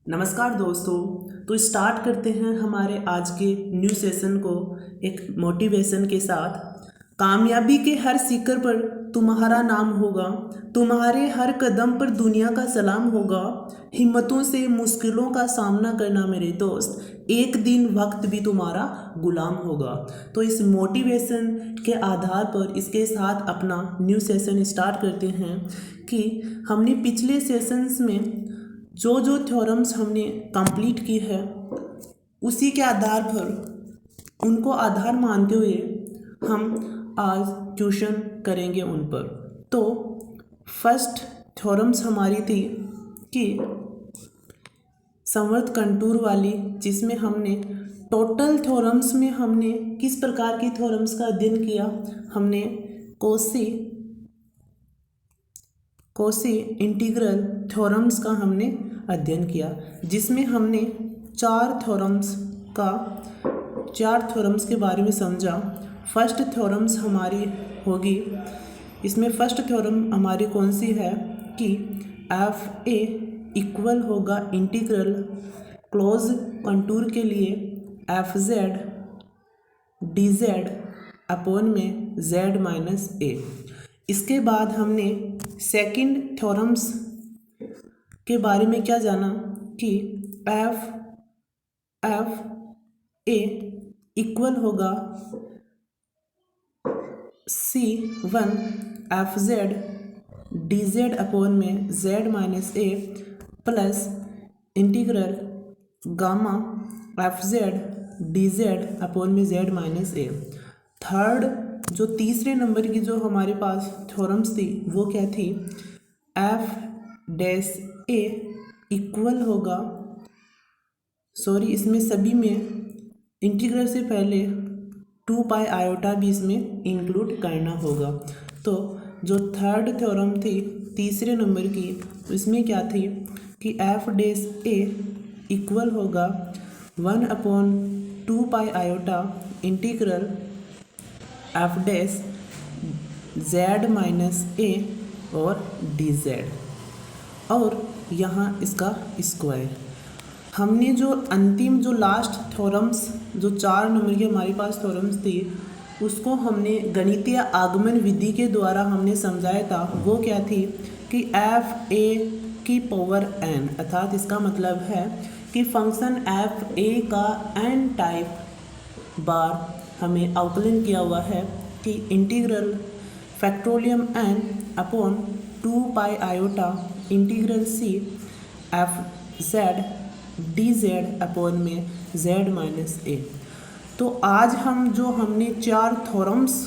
नमस्कार दोस्तों। तो स्टार्ट करते हैं हमारे आज के न्यू सेशन को एक मोटिवेशन के साथ। कामयाबी के हर शिखर पर तुम्हारा नाम होगा, तुम्हारे हर कदम पर दुनिया का सलाम होगा। हिम्मतों से मुश्किलों का सामना करना मेरे दोस्त, एक दिन वक्त भी तुम्हारा गुलाम होगा। तो इस मोटिवेशन के आधार पर इसके साथ अपना न्यू सेशन स्टार्ट करते हैं कि हमने पिछले सेशंस में जो जो थ्योरम्स हमने कंप्लीट की है उसी के आधार पर उनको आधार मानते हुए हम आज ट्यूशन करेंगे उन पर। तो फर्स्ट थ्योरम्स हमारी थी कि संवर्त कंटूर वाली, जिसमें हमने टोटल थ्योरम्स में हमने किस प्रकार की थ्योरम्स का अध्ययन किया। हमने कोशी इंटीग्रल थ्योरम्स का हमने अध्ययन किया, जिसमें हमने चार थ्योरम्स के बारे में समझा। फर्स्ट थ्योरम्स हमारी होगी, इसमें फर्स्ट थ्योरम हमारी कौन सी है कि एफ ए इक्वल होगा इंटीग्रल क्लोज कंटूर के लिए F Z D Z upon में जेड माइनस ए। इसके बाद हमने सेकंड थ्योरम्स के बारे में क्या जाना कि एफ ए इक्वल होगा C one F Z D Z upon में Z minus A plus integral gamma F Z D Z upon में जेड माइनस ए। थर्ड जो तीसरे नंबर की जो हमारे पास थ्योरम्स थी वो क्या थी, एफ डैश ए इक्वल होगा, इसमें सभी में इंटीग्रल से पहले 2 पाई आयोटा भी इसमें इंक्लूड करना होगा। तो जो थर्ड थ्योरम थी तीसरे नंबर की, इसमें क्या थी कि एफ डैश ए इक्वल होगा 1/2 pi iota integral F dash Z minus A और डी जेड, और यहाँ इसका स्क्वायर। हमने जो अंतिम जो लास्ट थ्योरम्स जो 4 नंबर की हमारे पास थ्योरम्स थी उसको हमने गणितीय आगमन विधि के द्वारा हमने समझाया था। वो क्या थी कि एफ ए की पावर एन, अर्थात इसका मतलब है कि फंक्शन एफ ए का एन टाइप बार हमें अवकलन किया हुआ है कि integral factorial n upon 2 pi iota integral C F Z D Z upon में जेड माइनस ए। तो आज हमने चार थ्योरम्स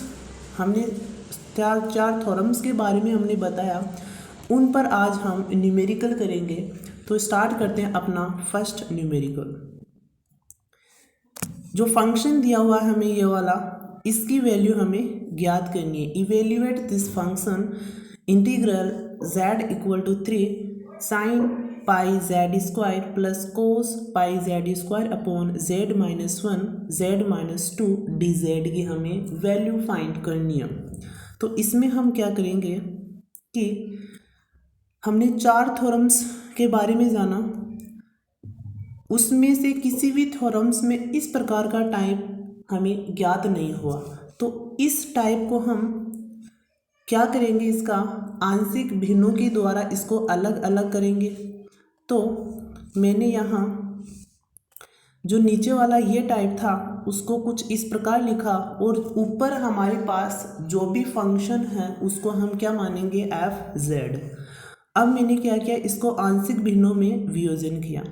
के बारे में हमने बताया, उन पर आज हम न्यूमेरिकल करेंगे। तो स्टार्ट करते हैं अपना फर्स्ट न्यूमेरिकल। जो फंक्शन दिया हुआ है हमें ये वाला, इसकी वैल्यू हमें ज्ञात करनी है। Evaluate this function integral z equal to 3 sine pi z square plus cos pi z square upon Z minus 1 z minus 2 d z की हमें वैल्यू फाइंड करनी है। तो इसमें हम क्या करेंगे कि हमने 4 थ्योरम्स के बारे में जाना, उसमें से किसी भी थ्योरम्स में इस प्रकार का टाइप हमें ज्ञात नहीं हुआ। तो इस टाइप को हम क्या करेंगे, इसका आंशिक भिन्नों के द्वारा इसको अलग अलग करेंगे। तो मैंने यहाँ जो नीचे वाला ये टाइप था उसको कुछ इस प्रकार लिखा, और ऊपर हमारे पास जो भी फंक्शन है उसको हम क्या मानेंगे, एफ जेड। अब मैंने क्या किया, इसको आंशिक भिन्नों में वियोजन किया।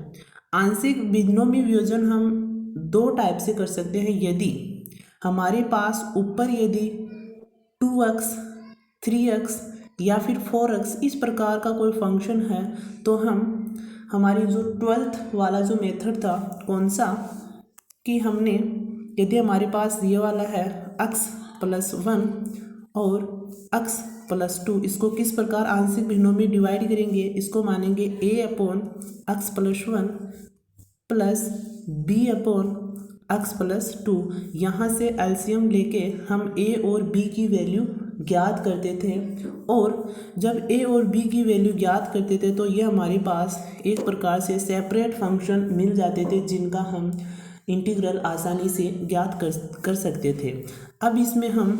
आंशिक भिन्नों में वियोजन हम 2 टाइप से कर सकते हैं। यदि हमारे पास ऊपर यदि 2x 3x या फिर 4x इस प्रकार का कोई फंक्शन है तो हम हमारी जो 12th वाला जो मेथड था कौन सा, कि हमने यदि हमारे पास ये वाला है x प्लस 1 और x प्लस 2, इसको किस प्रकार आंशिक भिन्नों में डिवाइड करेंगे, इसको मानेंगे a upon x plus 1 plus b upon x plus 2। यहाँ से एलसीएम लेके हम a और b की वैल्यू ज्ञात करते थे, और जब a और b की वैल्यू ज्ञात करते थे तो ये हमारे पास एक प्रकार से सेपरेट फंक्शन मिल जाते थे जिनका हम इंटीग्रल आसानी से ज्ञात कर सकते थे। अब इसमें हम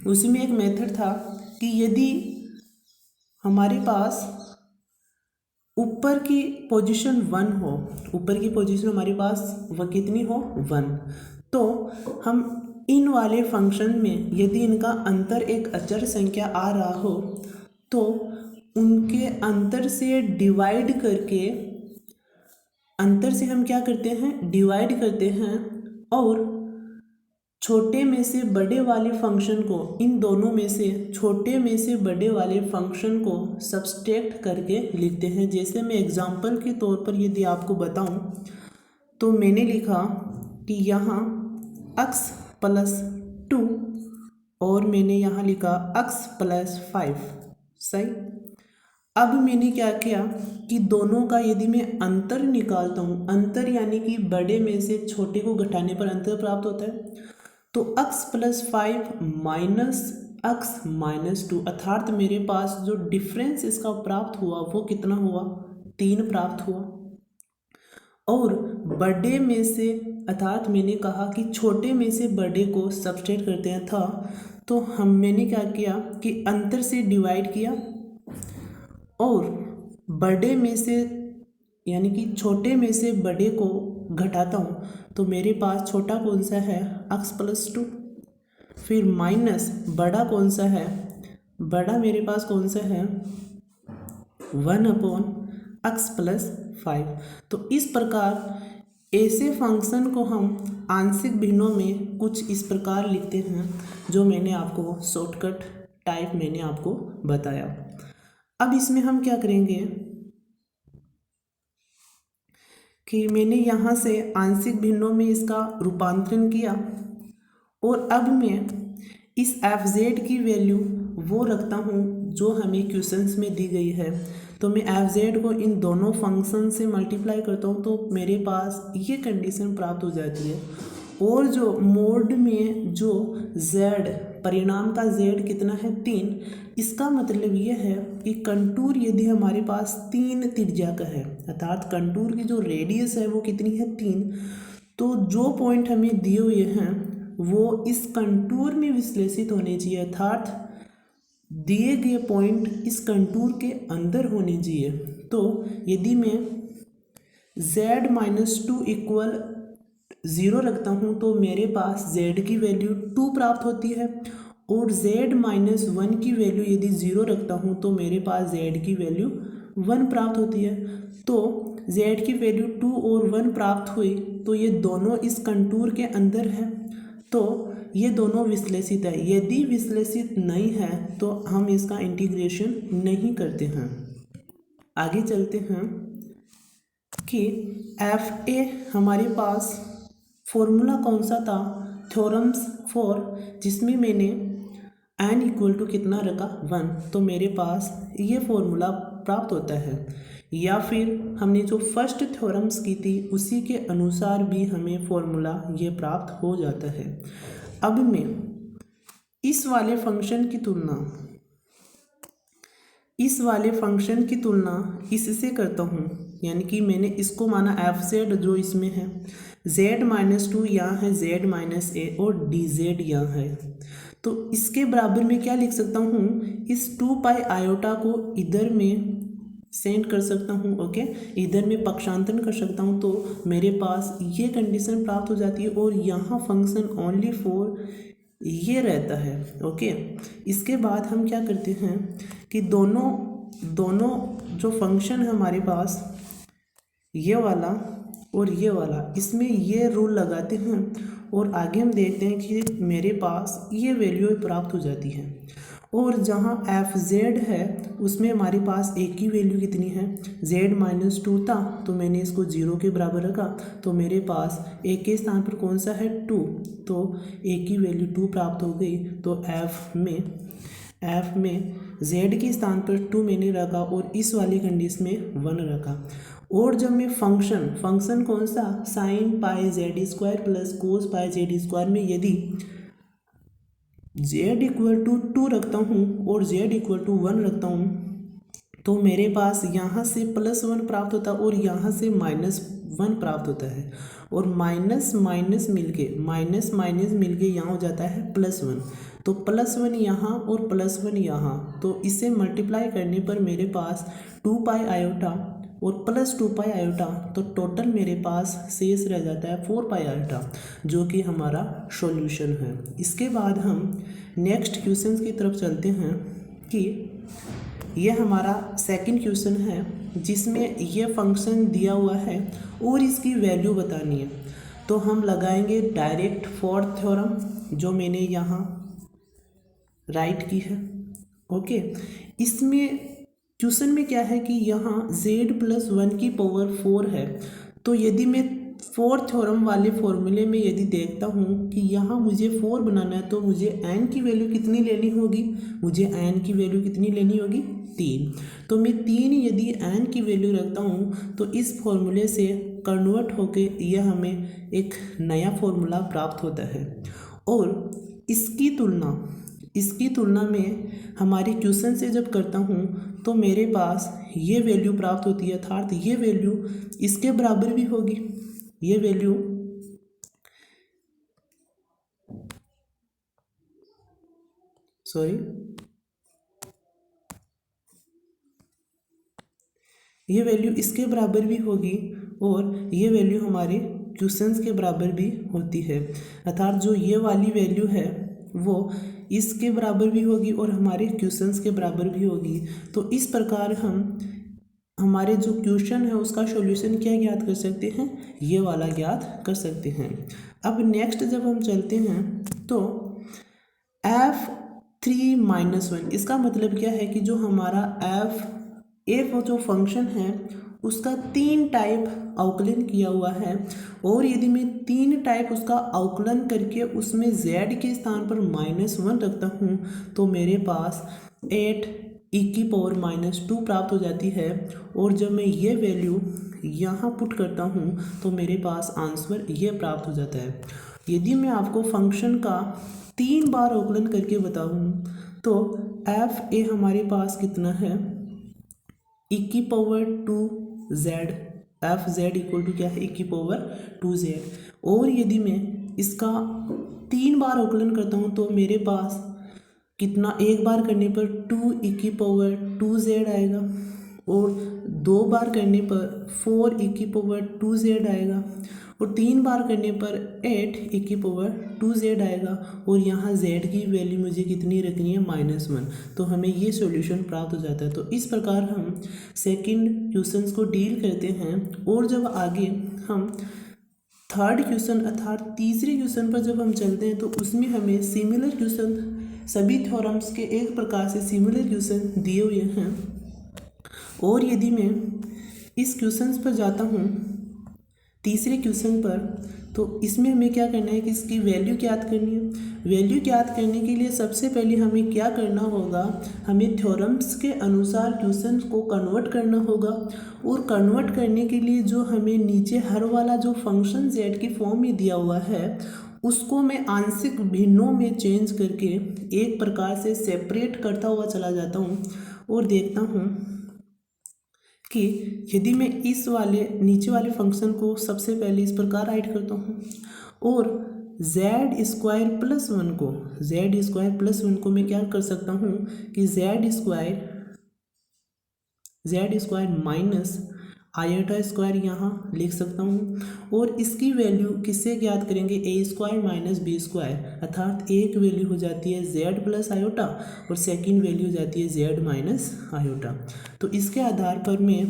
उसमें एक मेथड था कि यदि हमारे पास ऊपर की पोजीशन 1 हो, ऊपर की पोजीशन हमारे पास वह कितनी हो 1, तो हम इन वाले फंक्शन में यदि इनका अंतर एक अचर संख्या आ रहा हो तो उनके अंतर से डिवाइड करके, अंतर से हम क्या करते हैं डिवाइड करते हैं, और छोटे में से बड़े वाले फंक्शन को, इन दोनों में से छोटे में से बड़े वाले फंक्शन को सब्सट्रैक्ट करके लिखते हैं। जैसे मैं एग्जांपल के तौर पर यदि आपको बताऊं तो मैंने लिखा कि यहाँ x + 2 और मैंने यहाँ लिखा x + 5, सही। अब मैंने क्या किया कि दोनों का यदि मैं अंतर निकालता हूँ, अंतर यानी कि बड़े में से छोटे को घटाने पर अंतर प्राप्त होता है, तो x + 5 - x - 2 अर्थात मेरे पास जो डिफरेंस इसका प्राप्त हुआ वो कितना हुआ 3 प्राप्त हुआ। और बड़े में से, अर्थात मैंने कहा कि छोटे में से बड़े को सब्सट्रैक्ट करते हैं था, तो मैंने क्या किया कि अंतर से डिवाइड किया और बड़े में से यानी कि छोटे में से बड़े को घटाता हूँ, तो मेरे पास छोटा कौन सा है x + 2, फिर माइनस बड़ा कौन सा है, बड़ा मेरे पास कौन सा है 1/x + 5। तो इस प्रकार ऐसे फंक्शन को हम आंशिक भिन्नों में कुछ इस प्रकार लिखते हैं, जो मैंने आपको शॉर्टकट टाइप मैंने आपको बताया। अब इसमें हम क्या करेंगे कि मैंने यहाँ से आंशिक भिन्नों में इसका रूपांतरण किया, और अब मैं इस f(z) की वैल्यू वो रखता हूँ जो हमें क्वेश्चंस में दी गई है। तो मैं f(z) को इन दोनों फंक्शन से मल्टीप्लाई करता हूँ तो मेरे पास ये कंडीशन प्राप्त हो जाती है। और जो मोड में जो z, परिणाम का z कितना है 3, इसका मतलब ये है कि कंटूर यदि हमारे पास 3 त्रिज्या का है, अर्थात कंटूर की जो रेडियस है वो कितनी है 3, तो जो पॉइंट हमें दिए हुए हैं वो इस कंटूर में विश्लेषित होने चाहिए, अर्थात दिए गए पॉइंट इस कंटूर के अंदर होने चाहिए। तो यदि मैं z - 2 = 0 रखता हूँ तो मेरे पास z की वैल्यू 2 प्राप्त होती है, और z - 1 की वैल्यू यदि 0 रखता हूँ तो मेरे पास z की वैल्यू 1 प्राप्त होती है। तो z की वैल्यू 2 और 1 प्राप्त हुई, तो ये दोनों इस कंटूर के अंदर है, तो ये दोनों विश्लेषित है। यदि विश्लेषित नहीं है तो हम इसका इंटीग्रेशन नहीं करते हैं। आगे चलते हैं कि fa हमारे पास फॉर्मूला कौन सा था थ्योरम्स फॉर, जिसमें मैंने n = कितना रखा 1, तो मेरे पास ये फॉर्मूला प्राप्त होता है। या फिर हमने जो फर्स्ट थ्योरम्स की थी उसी के अनुसार भी हमें फॉर्मूला ये प्राप्त हो जाता है। अब मैं इस वाले फंक्शन की तुलना इससे करता हूँ, यानी कि मैंने इसको माना f(z) जो इसमें है, z - 2 यहाँ है, z - a और dz यहाँ है, तो इसके बराबर में क्या लिख सकता हूँ, इस 2πi को इधर में सेंड कर सकता हूँ, ओके, इधर में पक्षांतरण कर सकता हूँ, तो मेरे पास ये कंडीशन प्राप्त हो जाती है। और यहाँ फंक्शन ओनली फॉर ये रहता है, ओके। इसके बाद हम क्या करते हैं कि दोनों जो फंक्शन है हमारे पास, ये वाला और ये वाला, इसमें ये रूल लगाते हैं और आगे हम देखते हैं कि मेरे पास ये वैल्यू प्राप्त हो जाती है। और जहाँ f(z) है उसमें हमारे पास a की वैल्यू कितनी है z - 2 था, तो मैंने इसको 0 के बराबर रखा, तो मेरे पास a के स्थान पर कौन सा है 2, तो a की वैल्यू 2 प्राप्त हो गई। तो f में z के स्थान पर 2 मैंने रखा और इस वाली कंडीशन में 1 रखा। और जब मैं फंक्शन कौन सा sin πz² + cos πz² में यदि z इक्वल टू 2 रखता हूँ और z इक्वल टू 1 रखता हूँ, तो मेरे पास यहाँ से +1 प्राप्त होता है और यहाँ से -1 प्राप्त होता है, और माइनस माइनस मिलके यहाँ हो जाता है +1। तो +1 यहाँ और +1 यहाँ, तो इसे मल्टीप्लाई करने पर मेरे पास 2 पाई आयोटा और +2 पाई आयोटा, तो टोटल मेरे पास शेष रह जाता है 4 पाई आयोटा, जो कि हमारा सॉल्यूशन है। इसके बाद हम नेक्स्ट क्वेश्चन की तरफ चलते हैं कि ये हमारा सेकंड क्वेश्चन है जिसमें ये फंक्शन दिया हुआ है और इसकी वैल्यू बतानी है। तो हम लगाएंगे डायरेक्ट फोर्थ थ्योरम, जो मैंने यहाँ राइट की है। ओके, इसमें क्वेश्चन में क्या है कि यहाँ z+1 है। तो यदि मैं फोर्थ थ्योरम वाले फॉर्मूले में यदि देखता हूँ कि यहाँ मुझे 4 बनाना है, तो मुझे n की वैल्यू कितनी लेनी होगी, मुझे n की वैल्यू कितनी लेनी होगी, 3। तो मैं 3 यदि n की वैल्यू रखता हूँ तो इस फॉर्मूले से कन्वर्ट होके यह हमें एक नया फॉर्मूला प्राप्त होता है। और इसकी तुलना में हमारे क्वेश्चन से जब करता हूँ तो मेरे पास ये वैल्यू प्राप्त होती है, अर्थात ये वैल्यू इसके बराबर भी होगी। ये वैल्यू इसके बराबर भी होगी और ये वैल्यू हमारे क्वेश्चंस के बराबर भी होती है, अर्थात जो ये वाली वैल्यू है वो इसके बराबर भी होगी और हमारे क्वेश्चंस के बराबर भी होगी। तो इस प्रकार हम हमारे जो क्वेश्चन है उसका सॉल्यूशन क्या ज्ञात कर सकते हैं, ये वाला ज्ञात कर सकते हैं। अब नेक्स्ट जब हम चलते हैं तो f3-1, इसका मतलब क्या है कि जो हमारा f जो फंक्शन है उसका 3 टाइप अवकलन किया हुआ है, और यदि मैं 3 टाइप उसका अवकलन करके उसमें z के स्थान पर -1 रखता हूँ तो मेरे पास 8e⁻² प्राप्त हो जाती है। और जब मैं ये वैल्यू यहाँ पुट करता हूँ तो मेरे पास आंसर ये प्राप्त हो जाता है। यदि मैं आपको फंक्शन का 3 बार अवकलन करके बताऊँ तो f हमारे पास कितना है, e⁻²z, f(z) इक्वल टू क्या है, e⁻²z। और यदि मैं इसका 3 बार अवकलन करता हूँ तो मेरे पास कितना, एक बार करने पर 2e⁻²z आएगा और 2 बार करने पर 4e⁻²z आएगा और 3 बार करने पर 8e⁻²z आएगा, और यहाँ z की वैल्यू मुझे कितनी रखनी है, -1। तो हमें ये सॉल्यूशन प्राप्त हो जाता है। तो इस प्रकार हम सेकंड क्वेश्चंस को डील करते हैं। और जब आगे हम थर्ड क्वेश्चन अर्थात तीसरे क्वेश्चन पर जब हम चलते हैं तो उसमें हमें सिमिलर क्वेश्चन, सभी थ्योरम्स के एक प्रकार से सिमिलर क्वेश्चन दिए हुए हैं। और यदि मैं इस क्वेश्चन पर जाता हूँ तीसरे क्वेश्चन पर, तो इसमें हमें क्या करना है कि इसकी वैल्यू ज्ञात करनी है। वैल्यू ज्ञात करने के लिए सबसे पहले हमें क्या करना होगा, हमें थ्योरम्स के अनुसार क्वेश्चन को कन्वर्ट करना होगा। और कन्वर्ट करने के लिए जो हमें नीचे हर वाला जो फंक्शन z की फॉर्म में दिया हुआ है उसको मैं आंशिक भिन्नों में चेंज करके एक प्रकार से सेपरेट करता हुआ चला जाता हूँ और देखता हूँ कि यदि मैं इस वाले नीचे वाले फंक्शन को सबसे पहले इस प्रकार राइट करता हूँ और z² + 1 को मैं क्या कर सकता हूँ कि z² माइनस i² यहाँ लिख सकता हूँ। और इसकी वैल्यू किससे ज्ञात करेंगे, a² - b², अर्थात एक वैल्यू हो जाती है z + i और सेकंड वैल्यू हो जाती है z - i। तो इसके आधार पर मैं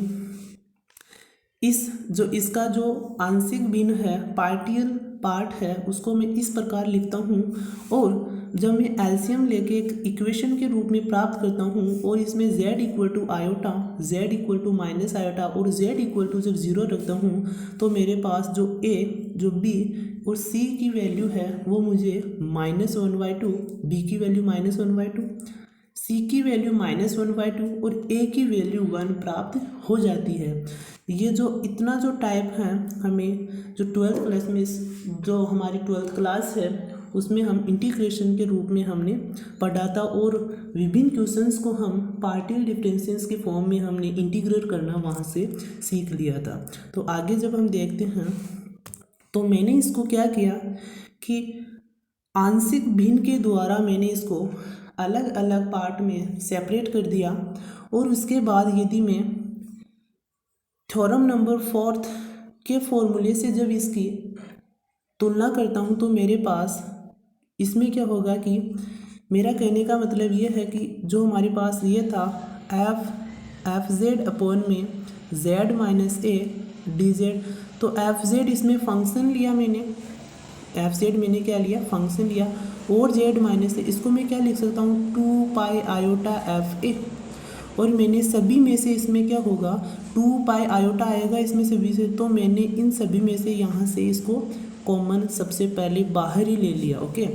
इसका जो आंशिक भिन्न है, पार्शियल पार्ट है, उसको मैं इस प्रकार लिखता हूँ। और जब मैं एलसीएम लेके एक इक्वेशन के रूप में प्राप्त करता हूँ और इसमें z = i, z = -i और z = जब 0 रखता हूँ तो मेरे पास जो a, जो b और c की वैल्यू है वो मुझे -1/2, b की वैल्यू -1/2, c की वैल्यू -1/2 और a की वैल्यू 1 प्राप्त हो जाती है। ये जो इतना जो टाइप है हमें जो 12th क्लास में जो हमारी 12th क्लास है उसमें हम इंटीग्रेशन के रूप में हमने पढ़ा था और विभिन्न क्वेश्चंस को हम पार्शियल डिफरेंशियल्स के फॉर्म में हमने इंटीग्रेट करना वहाँ से सीख लिया था। तो आगे जब हम देखते हैं तो मैंने इसको क्या किया कि आंशिक भिन्न के द्वारा मैंने इसको अलग अलग पार्ट में सेपरेट कर दिया और उसके बाद यदि मैं थ्योरम नंबर 4 के फॉर्मूले से जब इसकी तुलना करता हूँ तो मेरे पास इसमें क्या होगा कि मेरा कहने का मतलब ये है कि जो हमारे पास ये था एफ जेड अपॉन में Z minus A D Z, तो एफ जेड इसमें फंक्शन लिया मैंने, एफ जेड मैंने क्या लिया, फंक्शन लिया, और जेड माइनस ए इसको मैं क्या लिख सकता हूँ 2 पाई आयोटा एफ ए, और मैंने सभी में से इसमें क्या होगा 2 पाई आयोटा आएगा इसमें सभी से, तो मैंने इन सभी में से यहाँ से इसको कॉमन सबसे पहले बाहर ही ले लिया। ओके,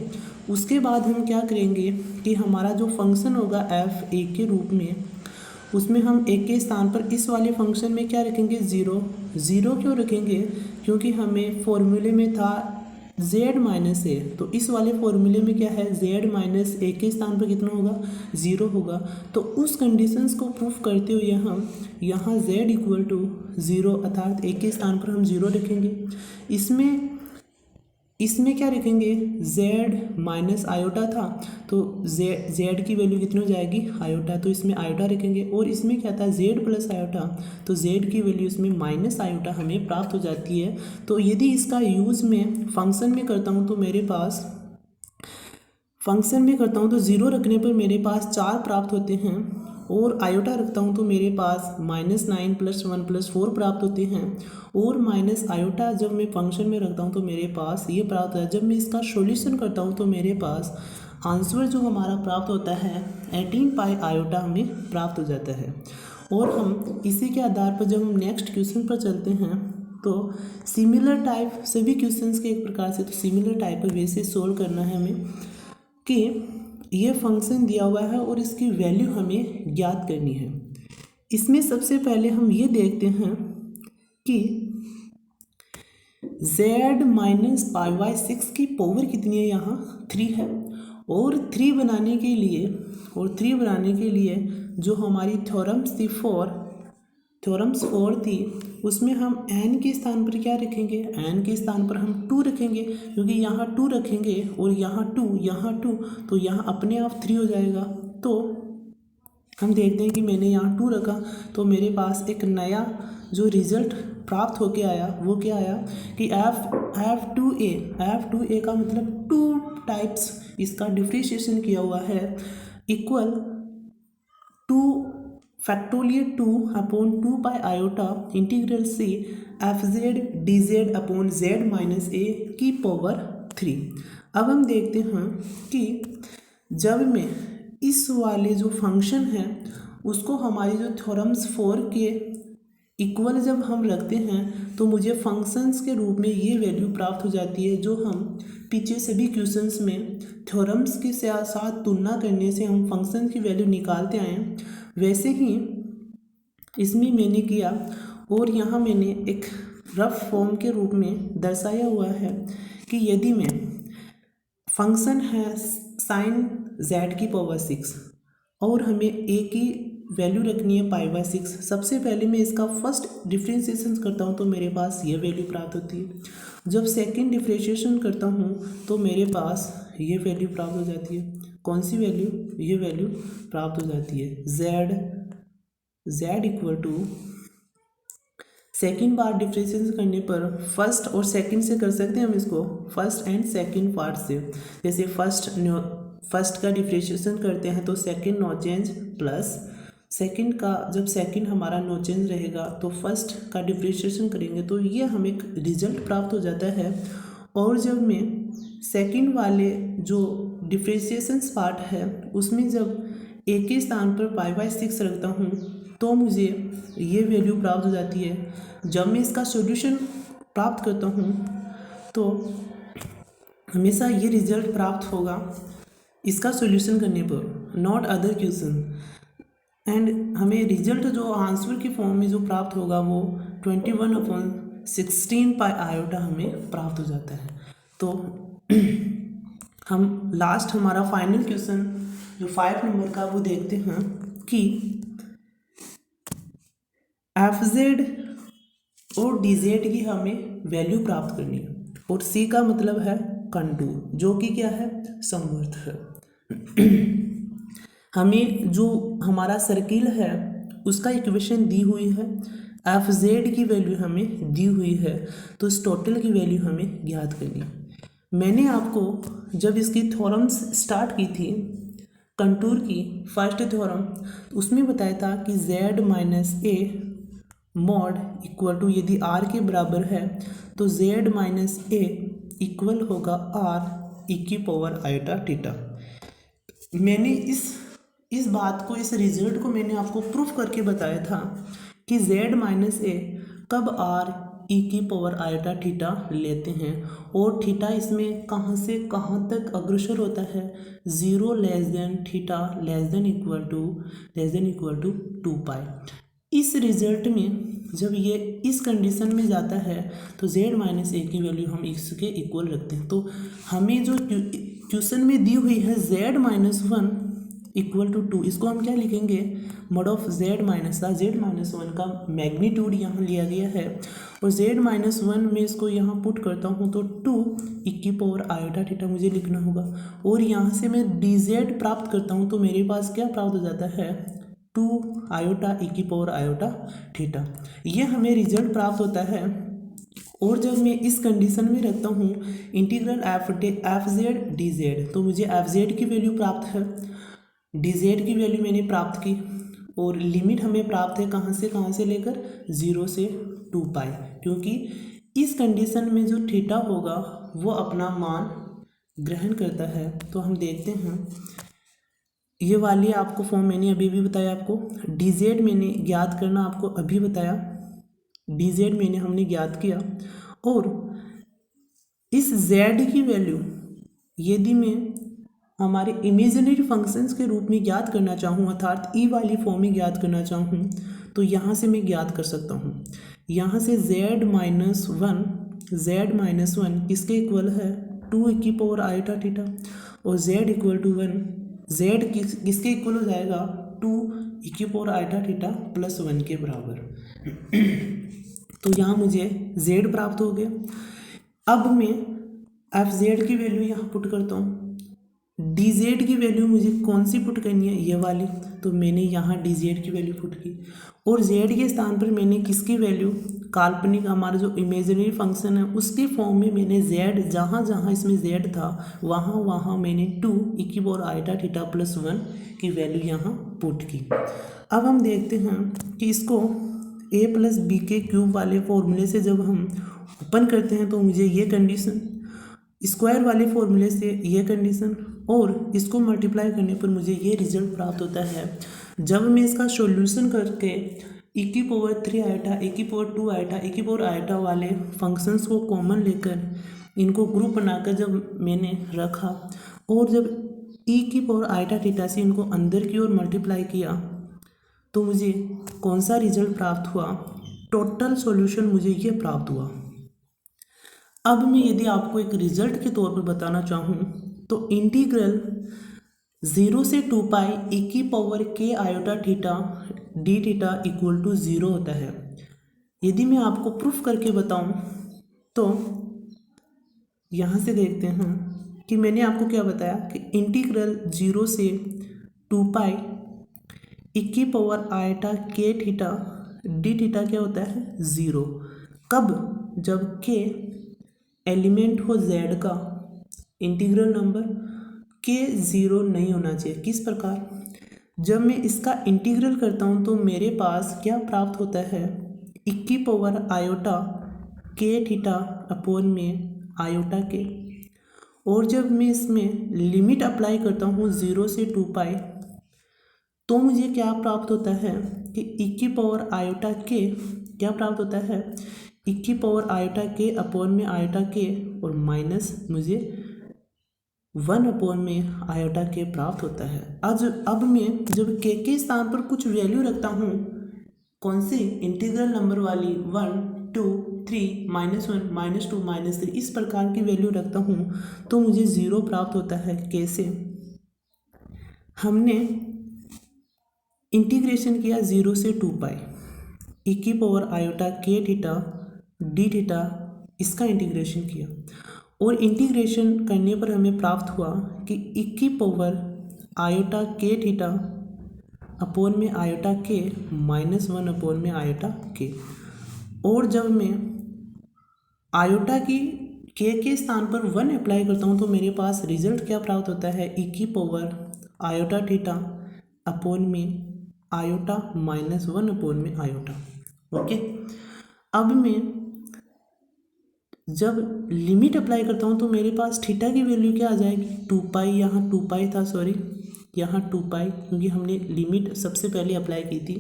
उसके बाद हम क्या करेंगे कि हमारा जो फंक्शन होगा एफ ए के रूप में, उसमें हम एक के स्थान पर इस वाले फंक्शन में क्या रखेंगे 0। ज़ीरो क्यों रखेंगे, क्योंकि हमें फॉर्मूले में था z माइनस ए, तो इस वाले फॉर्मूले में क्या है z माइनस ए के स्थान पर कितना होगा 0 होगा। तो उस कंडीशंस को प्रूफ करते हुए हम यहाँ z इक्वल टू 0 अर्थात ए के स्थान पर हम 0 रखेंगे। इसमें क्या रखेंगे z माइनस आयोटा था, तो z की वैल्यू कितनी हो जाएगी आयोटा, तो इसमें आयोटा रखेंगे, और इसमें क्या था z प्लस आयोटा, तो z की वैल्यू इसमें माइनस आयोटा हमें प्राप्त हो जाती है। तो यदि इसका यूज़ मैं फंक्शन में करता हूँ तो मेरे पास फंक्शन में करता हूँ तो 0 रखने पर मेरे पास 4 प्राप्त होते हैं, और आयोटा रखता हूँ तो मेरे पास -9 + 1 + 4 प्राप्त होते हैं, और माइनस आयोटा जब मैं फंक्शन में रखता हूँ तो मेरे पास ये प्राप्त होता है। जब मैं इसका सॉल्यूशन करता हूँ तो मेरे पास आंसर जो हमारा प्राप्त होता है 18 पाई आयोटा हमें प्राप्त हो जाता है। और हम इसी के आधार पर जब हम नेक्स्ट क्वेश्चन पर चलते हैं तो सिमिलर टाइप सभी क्वेश्चंस के एक प्रकार से, तो सिमिलर टाइप पर वैसे सोल्व करना है हमें कि ये फंक्शन दिया हुआ है और इसकी वैल्यू हमें ज्ञात करनी है। इसमें सबसे पहले हम ये देखते हैं कि z माइनस पाई 6 की पावर कितनी है, यहाँ 3 है, और 3 बनाने के लिए जो हमारी थ्योरम्स 4 थी उसमें हम n के स्थान पर क्या रखेंगे, n के स्थान पर हम 2 रखेंगे, क्योंकि यहाँ 2 रखेंगे और यहाँ 2 तो यहाँ अपने आप 3 हो जाएगा। तो हम देखते हैं कि मैंने यहाँ 2 रखा तो मेरे पास एक नया जो रिज़ल्ट प्राप्त होके आया वो क्या आया कि f2a का मतलब 2 टाइप्स इसका डिफ्रेंशिएशन किया हुआ है equal 2 factorial 2 upon 2 pi iota integral से F Z D Z upon Z minus A की पावर 3। अब हम देखते हैं कि जब मैं इस वाले जो फंक्शन है उसको हमारी जो थ्योरम्स 4 के इक्वल जब हम रखते हैं तो मुझे फंक्शंस के रूप में ये वैल्यू प्राप्त हो जाती है जो हम पीछे सभी क्वेश्चंस में थ्योरम्स के साथ तुलना करने से हम फंक्शन की वैल्यू निकालते आए, वैसे ही इसमें मैंने किया। और यहाँ मैंने एक रफ फॉर्म के रूप में दर्शाया हुआ है कि यदि मैं फंक्शन है साइन z की पावर 6 और हमें a की वैल्यू रखनी है पाई 6, सबसे पहले मैं इसका फर्स्ट डिफ्रेंशिएशन करता हूँ तो मेरे पास ये वैल्यू प्राप्त होती है। जब सेकंड डिफ्रेंशिएशन करता हूँ तो मेरे पास ये वैल्यू प्राप्त हो जाती है। कौन सी वैल्यू, ये वैल्यू प्राप्त हो जाती है z इक्वल टू सेकेंड बार डिफ्रेंशिएशन करने पर फर्स्ट और सेकंड से कर सकते हैं हम इसको, फर्स्ट एंड सेकंड पार्ट से। जैसे फर्स्ट का डिफ्रेंशिएशन करते हैं तो second no change plus second का, जब सेकंड हमारा नो चेंज रहेगा तो फर्स्ट का डिफ्रेंशिएशन करेंगे तो ये हमें एक रिजल्ट प्राप्त हो जाता है। और जब मैं सेकंड वाले जो डिफ्रेंशिएशन पार्ट है उसमें जब ए के स्थान पर पाई 6 रखता हूँ तो मुझे ये वैल्यू प्राप्त हो जाती है। जब मैं इसका सॉल्यूशन प्राप्त करता हूँ तो हमेशा ये रिजल्ट प्राप्त होगा इसका सॉल्यूशन करने पर, नॉट अदर क्वेश्चन। एंड हमें रिजल्ट जो आंसर की फॉर्म में जो प्राप्त होगा वो 21/16 पाई आयोटा हमें प्राप्त हो जाता है। तो हम लास्ट हमारा फाइनल क्वेश्चन जो 5 नंबर का वो देखते हैं कि एफ जेड और डी जेड की हमें वैल्यू प्राप्त करनी है और सी का मतलब है कंटूर जो कि क्या है समवर्त है। हमें जो हमारा सर्किल है उसका इक्वेशन दी हुई है, एफ जेड की वैल्यू हमें दी हुई है, तो इस टोटल की वैल्यू हमें ज्ञात करनी है। मैंने आपको जब इसकी थ्योरम्स स्टार्ट की थी कंटूर की फर्स्ट थ्योरम उसमें बताया था कि z minus a mod equal to यदि r के बराबर है तो z माइनस ए इक्वल होगा r e की पावर आयोटा थीटा। मैंने इस बात को इस रिजल्ट को मैंने आपको प्रूफ करके बताया था कि z माइनस ए कब r e की पावर आयोटा थीटा लेते हैं और थीटा इसमें कहाँ से कहाँ तक अग्रसर होता है 0 less than theta less than equal to 2 pi. इस रिजल्ट में जब ये इस कंडीशन में जाता है तो z माइनस ए की वैल्यू हम इसके इक्वल रखते हैं। तो हमें जो क्वेश्चन में दी हुई है z माइनस 1 इक्वल टू 2, इसको हम क्या लिखेंगे मॉड ऑफ z माइनस 1 का मैग्नीट्यूड यहाँ लिया गया है और z माइनस 1 में इसको यहाँ पुट करता हूँ तो 2 e की पावर आयोटा थीटा मुझे लिखना होगा और यहाँ से मैं dz प्राप्त करता हूँ तो मेरे पास क्या प्राप्त हो जाता है 2 आयोटा e की पावर आयोटा थीटा। ये हमें रिजल्ट प्राप्त होता है और जब मैं इस कंडीशन में रखता हूँ integral F Z D Z तो मुझे एफ जेड की वैल्यू प्राप्त है, डी जेड की वैल्यू मैंने प्राप्त की और लिमिट हमें प्राप्त है कहाँ से लेकर 0 से 2 पाई, क्योंकि इस कंडीशन में जो थीटा होगा वो अपना मान ग्रहण करता है। तो हम देखते हैं ये वाली आपको फॉर्म मैंने अभी भी बताया, आपको डी जेड मैंने ज्ञात करना आपको अभी बताया, डी जेड हमने ज्ञात किया और इस z की वैल्यू यदि मैं हमारे इमेजिनरी फंक्शंस के रूप में ज्ञात करना चाहूँ अर्थात ई वाली फॉर्म में ज्ञात करना चाहूँ तो यहाँ से मैं ज्ञात कर सकता हूँ। यहाँ से z माइनस वन किसके इक्वल है 2 e की पावर आयोटा थीटा और z इक्वल टू 1, z किसके इक्वल हो जाएगा 2 e की पावर आयोटा थीटा प्लस 1 के बराबर। तो यहाँ मुझे z प्राप्त हो गया। अब मैं एफ जेड की वैल्यू यहाँ पुट करता हूँ, डी जेड की वैल्यू मुझे कौन सी पुट करनी है ये वाली, तो मैंने यहाँ डी जेड की वैल्यू पुट की और जेड के स्थान पर मैंने किसकी वैल्यू काल्पनिक हमारा जो इमेजिनरी फंक्शन है उसके फॉर्म में मैंने जेड जहाँ जहाँ इसमें जेड था वहाँ वहाँ मैंने 2 e की पावर आयोटा थीटा प्लस 1 की वैल्यू यहाँ पुट की। अब हम देखते हैं कि इसको a प्लस बी के क्यूब वाले फॉर्मूले से जब हम ओपन करते हैं तो मुझे ये कंडीशन, स्क्वायर वाले फॉर्मूले से ये कंडीशन और इसको मल्टीप्लाई करने पर मुझे ये रिजल्ट प्राप्त होता है। जब मैं इसका सॉल्यूशन करके e की पावर 3 आयोटा, e की पावर 2 आयोटा, e की पावर आयोटा वाले फंक्शंस को कॉमन लेकर इनको ग्रुप बनाकर जब मैंने रखा और जब e की पावर आयोटा थीटा से इनको अंदर की ओर मल्टीप्लाई किया तो मुझे कौन सा रिजल्ट प्राप्त हुआ, टोटल सॉल्यूशन मुझे ये प्राप्त हुआ। अब मैं यदि आपको एक रिजल्ट के तौर पर बताना चाहूँ तो इंटीग्रल 0 से 2 पाई e की power k iota theta d theta equal to 0 होता है। यदि मैं आपको प्रूफ करके बताऊं तो यहाँ से देखते हैं कि मैंने आपको क्या बताया कि इंटीग्रल 0 से 2 पाई e की power iota k theta d theta क्या होता है 0, कब, जब k एलिमेंट हो z का, इंटीग्रल नंबर k 0 नहीं होना चाहिए। किस प्रकार, जब मैं इसका इंटीग्रल करता हूँ तो मेरे पास क्या प्राप्त होता है e की power iota k theta upon में आयोटा k, और जब मैं इसमें लिमिट अप्लाई करता हूँ 0 से 2 पाई तो मुझे क्या प्राप्त होता है कि e की पावर आयोटा k क्या प्राप्त होता है e की पावर आयोटा k अपॉन में आयोटा k और माइनस मुझे 1 अपॉन में आयोटा k प्राप्त होता है। अब मैं जब k के स्थान पर कुछ वैल्यू रखता हूँ, कौन सी, इंटीग्रल नंबर वाली 1 2 3, -1, -2, -3 इस प्रकार की वैल्यू रखता हूँ तो मुझे 0 प्राप्त होता है। कैसे? हमने इंटीग्रेशन किया 0 से 2 पाई e⁻i d थीटा इसका इंटीग्रेशन किया और इंटीग्रेशन करने पर हमें प्राप्त हुआ कि e⁻i अपॉन में आयोटा के -1 अपॉन में आयोटा के। और जब मैं आयोटा की के स्थान पर 1 अप्लाई करता हूँ तो मेरे पास रिजल्ट क्या प्राप्त होता है? e⁻i अपॉन में आयोटा -1 अपॉन में आयोटा। ओके, अब मैं जब लिमिट अप्लाई करता हूँ तो मेरे पास थीटा की वैल्यू क्या आ जाएगी? 2 पाई, यहाँ 2 पाई था, सॉरी यहाँ 2 पाई, क्योंकि हमने लिमिट सबसे पहले अप्लाई की थी।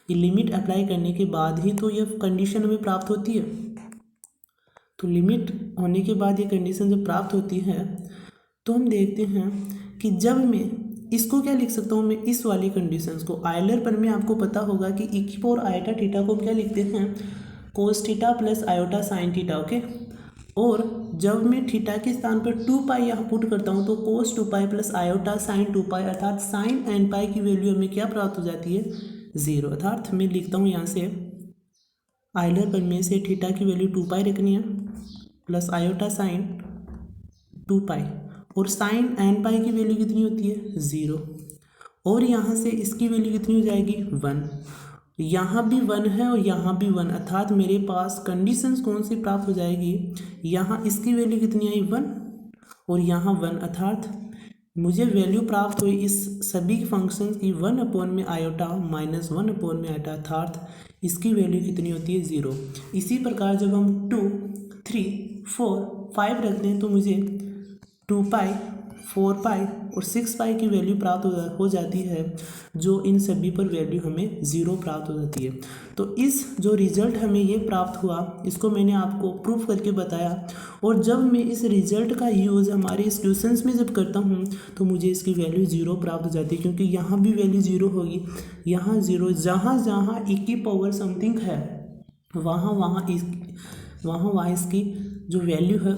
ये लिमिट अप्लाई करने के बाद ही तो ये कंडीशन हमें प्राप्त होती है। तो लिमिट होने के बाद ये कंडीशन जब प्राप्त होती है तो हम देखते हैं कि जब मैं इसको क्या लिख सकता हूँ, मैं इस वाली कंडीशंस को आयलर पर में आपको पता होगा कि e⁻i को हम क्या लिखते हैं? cos theta plus iota sine theta. Okay, और जब मैं थीटा के स्थान पर 2 पाई यहाँ पुट करता हूँ तो cos 2 pi plus iota sine 2 पाई अर्थात साइन n पाई की वैल्यू हमें क्या प्राप्त हो जाती है? 0। अर्थात मैं लिखता हूँ यहाँ से आयलर पर में से थीटा की वैल्यू 2 पाई रखनी है प्लस आयोटा साइन 2 पाई और साइन n पाई की वैल्यू कितनी होती है? 0। और यहाँ से इसकी वैल्यू कितनी हो जाएगी? 1। यहाँ भी 1 है और यहाँ भी 1, अर्थात मेरे पास कंडीशंस कौन सी प्राप्त हो जाएगी? यहाँ इसकी वैल्यू कितनी आई? 1 और यहाँ 1, अर्थात मुझे वैल्यू प्राप्त हुई इस सभी फंक्शंस की 1 अपॉन में आयोटा -1 अपॉन में आयोटा, अर्थात इसकी वैल्यू कितनी होती है? 0। इसी प्रकार जब हम 2, 3, 4, 5 रखते हैं तो मुझे 2 पाई, 4 पाई और 6 पाई की वैल्यू प्राप्त हो जाती है, जो इन सभी पर वैल्यू हमें 0 प्राप्त हो जाती है। तो इस जो रिज़ल्ट हमें ये प्राप्त हुआ इसको मैंने आपको प्रूफ करके बताया। और जब मैं इस रिज़ल्ट का यूज़ हमारे इस क्वेश्चंस में जब करता हूँ तो मुझे इसकी वैल्यू 0 प्राप्त हो जाती है, क्योंकि यहाँ भी वैल्यू 0 होगी, यहाँ 0, जहाँ जहाँ e की पावर समथिंग है वहाँ इसकी जो वैल्यू है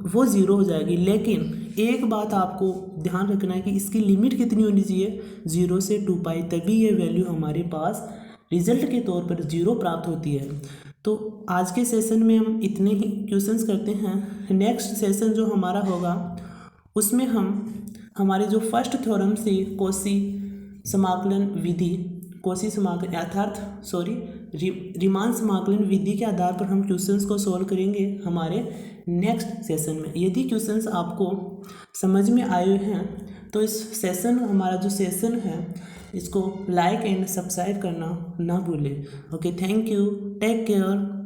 वो 0 हो जाएगी। लेकिन एक बात आपको ध्यान रखना है कि इसकी लिमिट कितनी होनी चाहिए? 0 से 2 पाई, तभी ये वैल्यू हमारे पास रिजल्ट के तौर पर 0 प्राप्त होती है। तो आज के सेशन में हम इतने ही क्वेश्चंस करते हैं। नेक्स्ट सेशन जो हमारा होगा उसमें हम हमारे जो फर्स्ट थ्योरम से कोशी समाकलन विधि रीमान समाकलन विधि के आधार पर हम क्वेश्चंस को सॉल्व करेंगे हमारे नेक्स्ट सेशन में। यदि क्वेश्चंस आपको समझ में आए हैं तो इस सेशन हमारा जो सेशन है इसको लाइक एंड सब्सक्राइब करना ना भूलें। Okay, thank you, take care.